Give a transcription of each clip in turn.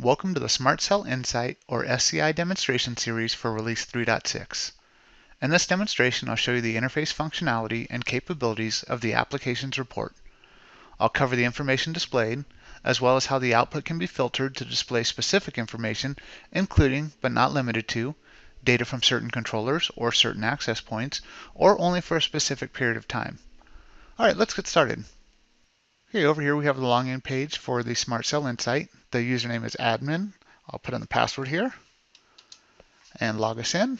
Welcome to the SmartCell Insight or SCI demonstration series for Release 3.6. In this demonstration, I'll show you the interface functionality and capabilities of the applications report. I'll cover the information displayed, as well as how the output can be filtered to display specific information, including, but not limited to, data from certain controllers or certain access points, or only for a specific period of time. All right, let's get started. Okay, over here we have the login page for the SmartCell Insight. The username is admin. I'll put in the password here and log us in.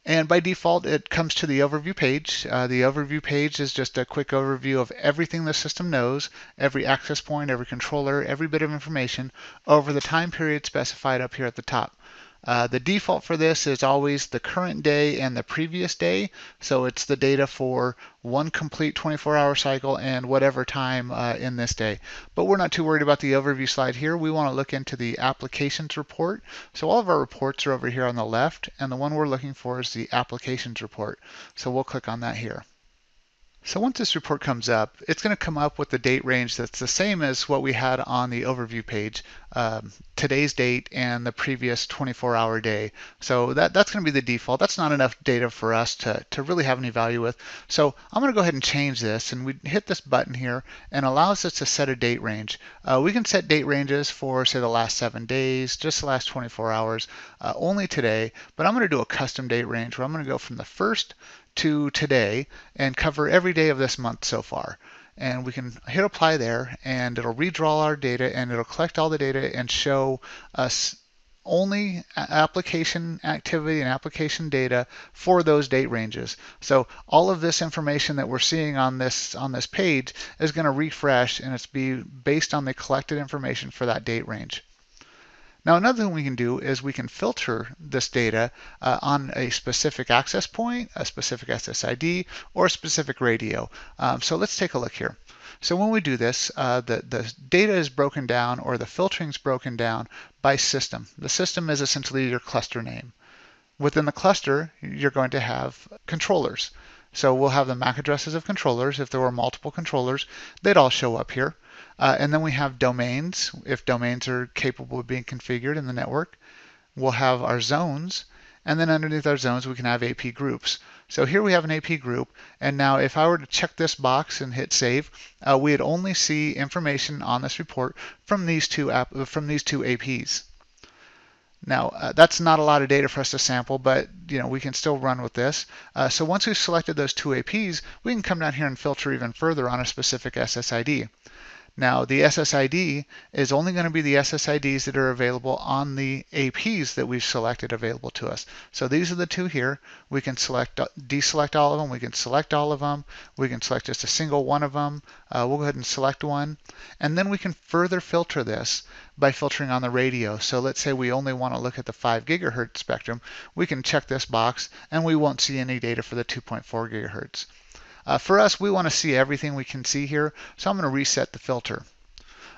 And by default, it comes to the overview page. The overview page is just a quick overview of everything the system knows, every access point, every controller, every bit of information over the time period specified up here at the top. The default for this is always the current day and the previous day, so it's the data for one complete 24-hour cycle and whatever time in this day. But we're not too worried about the overview slide here. We want to look into the applications report. So all of our reports are over here on the left, and the one we're looking for is the applications report. So we'll click on that here. So once this report comes up, it's going to come up with the date range that's the same as what we had on the overview page, today's date and the previous 24-hour day. So that's going to be the default. That's not enough data for us to really have any value with. So I'm going to go ahead and change this, and we hit this button here and allows us to set a date range. We can set date ranges for, say, the last 7 days, just the last 24 hours, only today, but I'm going to do a custom date range where I'm going to go from the 1st to today and cover every day of this month so far. And we can hit apply there, and it'll redraw our data, and it'll collect all the data and show us only application activity and application data for those date ranges. So all of this information that we're seeing on this page is going to refresh, and it's based on the collected information for that date range. Now, another thing we can do is we can filter this data on a specific access point, a specific SSID, or a specific radio. So let's take a look here. So when we do this, the data is broken down, or the filtering is broken down by system. The system is essentially your cluster name. Within the cluster, you're going to have controllers. So we'll have the MAC addresses of controllers. If there were multiple controllers, they'd all show up here. And then we have domains, if domains are capable of being configured in the network. We'll have our zones, and then underneath our zones we can have AP groups. So here we have an AP group, and now if I were to check this box and hit save, we'd only see information on this report from these two APs. Now, that's not a lot of data for us to sample, but we can still run with this. So once we've selected those two APs, we can come down here and filter even further on a specific SSID. Now, the SSID is only going to be the SSIDs that are available on the APs that we've selected available to us. So these are the two here. We can deselect all of them. We can select all of them. We can select just a single one of them. We'll go ahead and select one. And then we can further filter this by filtering on the radio. So let's say we only want to look at the 5 gigahertz spectrum. We can check this box, and we won't see any data for the 2.4 gigahertz. For us, we want to see everything we can see here, so I'm going to reset the filter.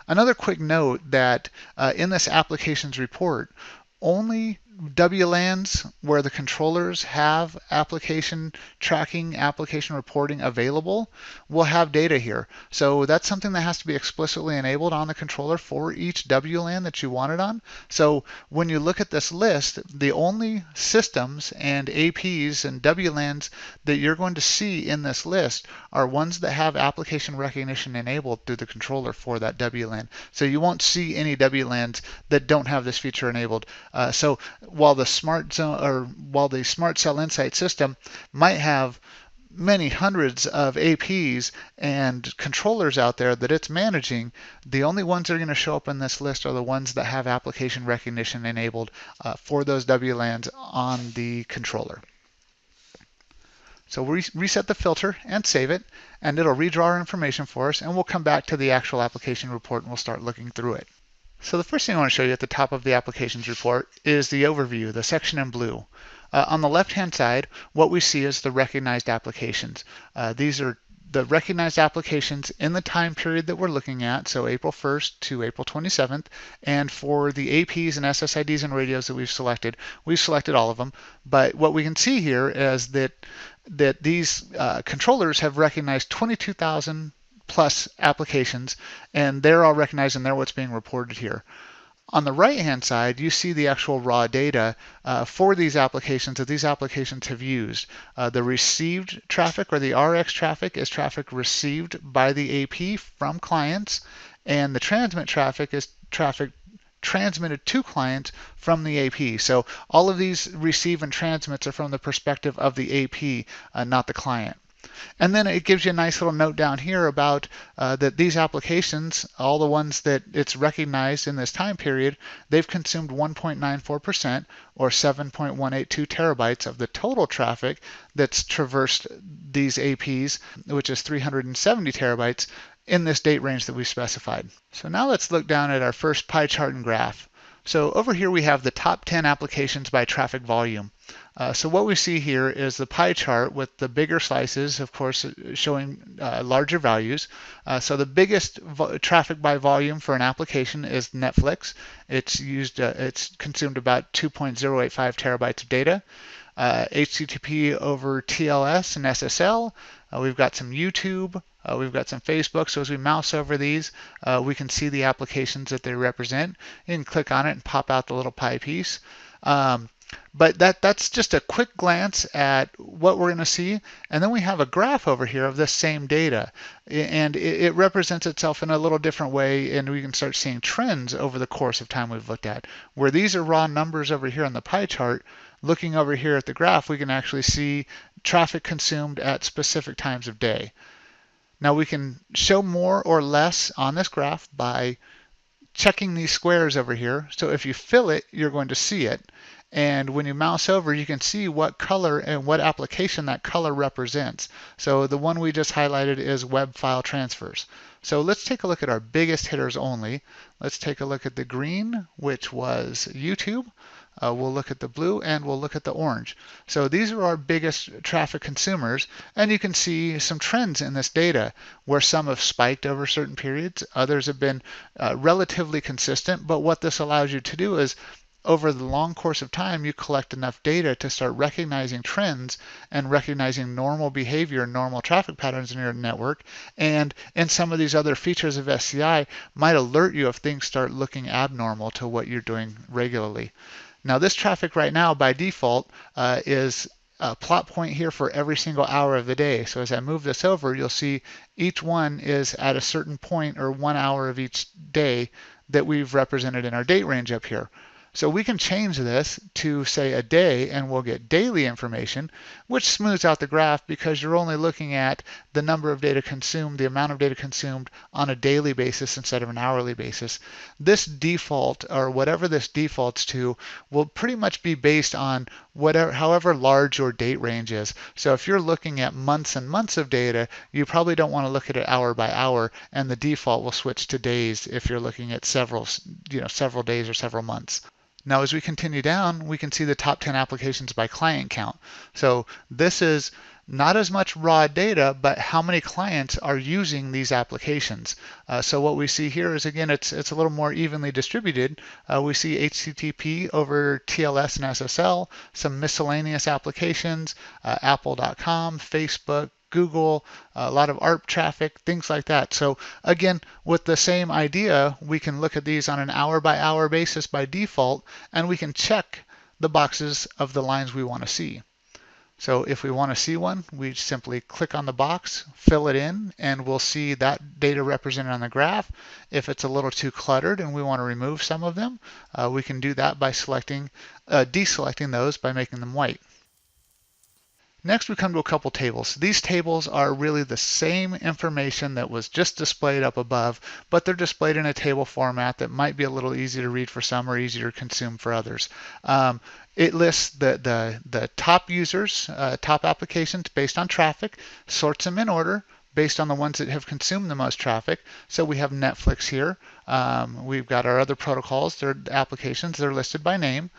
Another quick note that in this applications report, only WLANs where the controllers have application tracking, application reporting available will have data here. So that's something that has to be explicitly enabled on the controller for each WLAN that you want it on. So when you look at this list, the only systems and APs and WLANs that you're going to see in this list are ones that have application recognition enabled through the controller for that WLAN. So you won't see any WLANs that don't have this feature enabled. So while the SmartCell Insight system might have many hundreds of APs and controllers out there that it's managing, the only ones that are going to show up in this list are the ones that have application recognition enabled for those WLANs on the controller. So we reset the filter and save it, and it'll redraw our information for us, and we'll come back to the actual application report and we'll start looking through it. So the first thing I want to show you at the top of the applications report is the overview, the section in blue. On the left-hand side, what we see is the recognized applications. These are the recognized applications in the time period that we're looking at, so April 1st to April 27th. And for the APs and SSIDs and radios that we've selected all of them. But what we can see here is that these controllers have recognized 22,000 plus applications, and they're all recognized, and they're what's being reported here. On the right-hand side, you see the actual raw data for these applications that these applications have used. The received traffic, or the RX traffic, is traffic received by the AP from clients, and the transmit traffic is traffic transmitted to clients from the AP. So all of these receive and transmits are from the perspective of the AP, not the client. And then it gives you a nice little note down here about that these applications, all the ones that it's recognized in this time period, they've consumed 1.94%, or 7.182 terabytes of the total traffic that's traversed these APs, which is 370 terabytes in this date range that we specified. So now let's look down at our first pie chart and graph. So over here we have the top 10 applications by traffic volume. So what we see here is the pie chart with the bigger slices, of course, showing larger values. So the biggest traffic by volume for an application is Netflix. It's consumed about 2.085 terabytes of data. HTTP over TLS and SSL. We've got some YouTube. We've got some Facebook. So as we mouse over these, we can see the applications that they represent. You can click on it and pop out the little pie piece. But that's just a quick glance at what we're going to see. And then we have a graph over here of this same data. And it represents itself in a little different way, and we can start seeing trends over the course of time we've looked at. Where these are raw numbers over here on the pie chart, looking over here at the graph, we can actually see traffic consumed at specific times of day. Now we can show more or less on this graph by checking these squares over here. So if you fill it, you're going to see it. And when you mouse over, you can see what color and what application that color represents. So the one we just highlighted is web file transfers. So let's take a look at our biggest hitters only. Let's take a look at the green, which was YouTube. We'll look at the blue, and we'll look at the orange. So these are our biggest traffic consumers, and you can see some trends in this data where some have spiked over certain periods, others have been relatively consistent. But what this allows you to do is, over the long course of time, you collect enough data to start recognizing trends and recognizing normal behavior, normal traffic patterns in your network. And in some of these other features of SCI might alert you if things start looking abnormal to what you're doing regularly. Now this traffic right now by default is a plot point here for every single hour of the day. So as I move this over, you'll see each one is at a certain point, or 1 hour of each day, that we've represented in our date range up here. So we can change this to, say, a day, and we'll get daily information, which smooths out the graph because you're only looking at the number of data consumed, the amount of data consumed on a daily basis instead of an hourly basis. This default, or whatever this defaults to, will pretty much be based on however large your date range is. So if you're looking at months and months of data, you probably don't want to look at it hour by hour, and the default will switch to days if you're looking at several days or several months. Now, as we continue down, we can see the top 10 applications by client count. So this is not as much raw data, but how many clients are using these applications. So what we see here is, again, it's a little more evenly distributed. We see HTTP over TLS and SSL, some miscellaneous applications, Apple.com, Facebook, Google, a lot of ARP traffic, things like that. So again, with the same idea, we can look at these on an hour-by-hour basis by default, and we can check the boxes of the lines we want to see. So if we want to see one, we simply click on the box, fill it in, and we'll see that data represented on the graph. If it's a little too cluttered and we want to remove some of them, we can do that by deselecting those by making them white. Next, we come to a couple tables. These tables are really the same information that was just displayed up above, but they're displayed in a table format that might be a little easier to read for some or easier to consume for others. It lists the top users, top applications based on traffic, sorts them in order based on the ones that have consumed the most traffic. So we have Netflix here. We've got our other protocols, their applications, they're listed by name.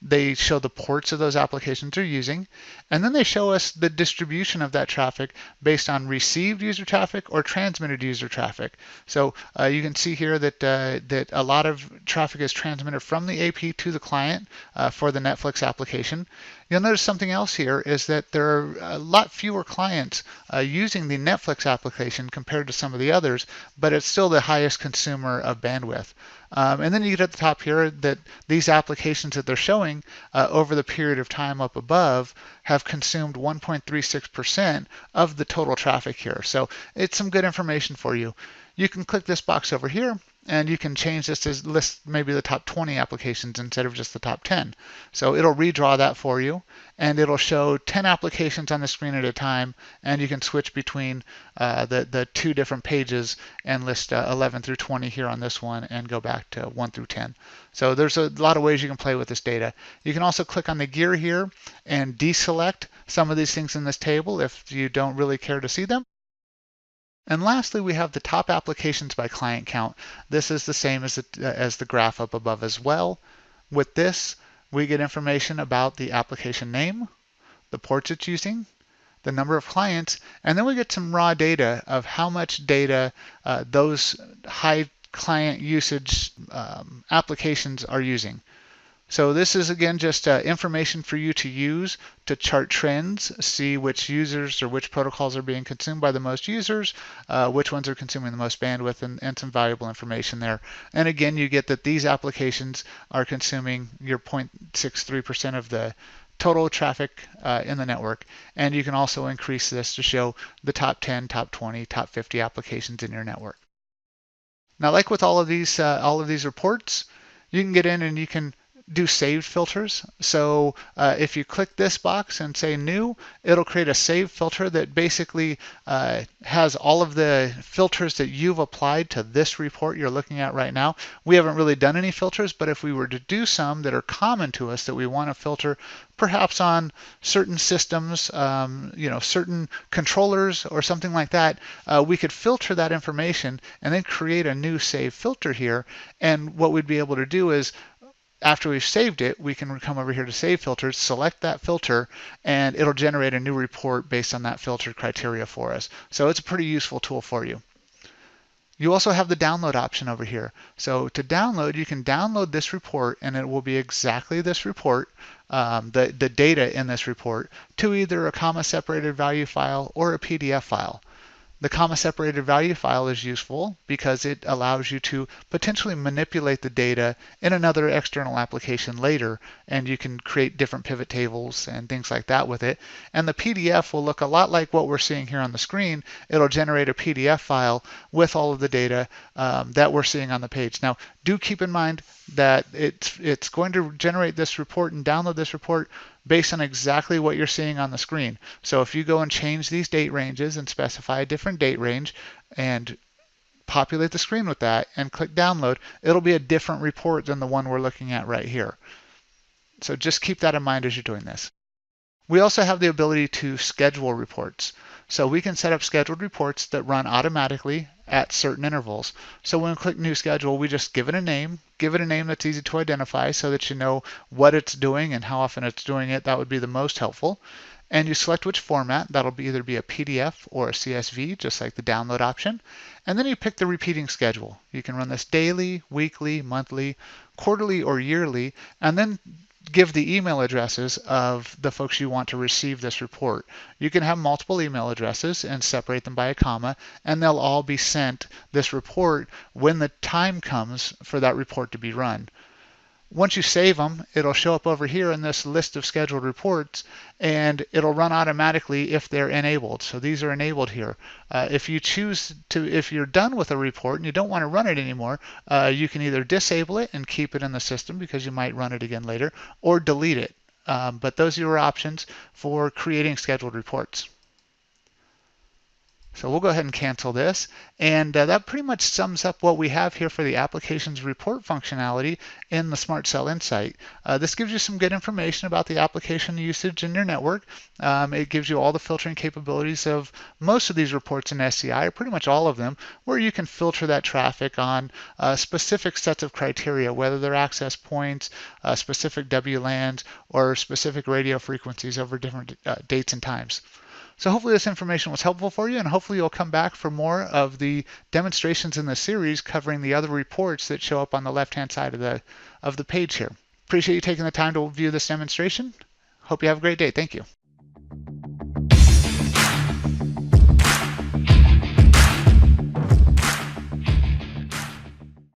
They show the ports of those applications they're using, and then they show us the distribution of that traffic based on received user traffic or transmitted user traffic. So you can see here that a lot of traffic is transmitted from the AP to the client for the Netflix application. You'll notice something else here is that there are a lot fewer clients using the Netflix application compared to some of the others, but it's still the highest consumer of bandwidth. And then you get at the top here that these applications that they're showing over the period of time up above have consumed 1.36% of the total traffic here. So it's some good information for you. You can click this box over here and you can change this to list maybe the top 20 applications instead of just the top 10. So it'll redraw that for you, and it'll show 10 applications on the screen at a time, and you can switch between the two different pages and list 11 through 20 here on this one and go back to 1 through 10. So there's a lot of ways you can play with this data. You can also click on the gear here and deselect some of these things in this table if you don't really care to see them. And lastly, we have the top applications by client count. This is the same as the graph up above as well. With this, we get information about the application name, the ports it's using, the number of clients, and then we get some raw data of how much data those high client usage applications are using. So this is, again, just information for you to use to chart trends, see which users or which protocols are being consumed by the most users, which ones are consuming the most bandwidth, and some valuable information there. And again, you get that these applications are consuming your 0.63% of the total traffic in the network. And you can also increase this to show the top 10, top 20, top 50 applications in your network. Now, like with all of these reports, you can get in and you can do saved filters. So if you click this box and say new, it'll create a save filter that basically has all of the filters that you've applied to this report you're looking at right now. We haven't really done any filters, but if we were to do some that are common to us that we want to filter, perhaps on certain systems, certain controllers or something like that, we could filter that information and then create a new save filter here. And what we'd be able to do is, after we've saved it, we can come over here to Save Filters, select that filter, and it'll generate a new report based on that filtered criteria for us. So it's a pretty useful tool for you. You also have the download option over here. So to download, you can download this report, and it will be exactly this report, the data in this report, to either a comma-separated value file or a PDF file. The comma-separated value file is useful because it allows you to potentially manipulate the data in another external application later, and you can create different pivot tables and things like that with it. And the PDF will look a lot like what we're seeing here on the screen. It'll generate a PDF file with all of the data that we're seeing on the page. Now, do keep in mind that it's going to generate this report and download this report based on exactly what you're seeing on the screen. So if you go and change these date ranges and specify a different date range and populate the screen with that and click download, it'll be a different report than the one we're looking at right here. So just keep that in mind as you're doing this. We also have the ability to schedule reports. So we can set up scheduled reports that run automatically at certain intervals. So when we click New Schedule, we just give it a name that's easy to identify so that you know what it's doing and how often it's doing it. That would be the most helpful. And you select which format. That'll either be a PDF or a CSV, just like the download option. And then you pick the repeating schedule. You can run this daily, weekly, monthly, quarterly, or yearly, and then give the email addresses of the folks you want to receive this report. You can have multiple email addresses and separate them by a comma, and they'll all be sent this report when the time comes for that report to be run. Once you save them, it'll show up over here in this list of scheduled reports, and it'll run automatically if they're enabled. So these are enabled here. If you're done with a report and you don't want to run it anymore, you can either disable it and keep it in the system because you might run it again later, or delete it. But those are your options for creating scheduled reports. So we'll go ahead and cancel this. And that pretty much sums up what we have here for the applications report functionality in the SmartCell Insight. This gives you some good information about the application usage in your network. It gives you all the filtering capabilities of most of these reports in SCI, or pretty much all of them, where you can filter that traffic on specific sets of criteria, whether they're access points, specific WLANs, or specific radio frequencies over different dates and times. So hopefully this information was helpful for you, and hopefully you'll come back for more of the demonstrations in the series covering the other reports that show up on the left-hand side of the page here. Appreciate you taking the time to view this demonstration. Hope you have a great day. Thank you.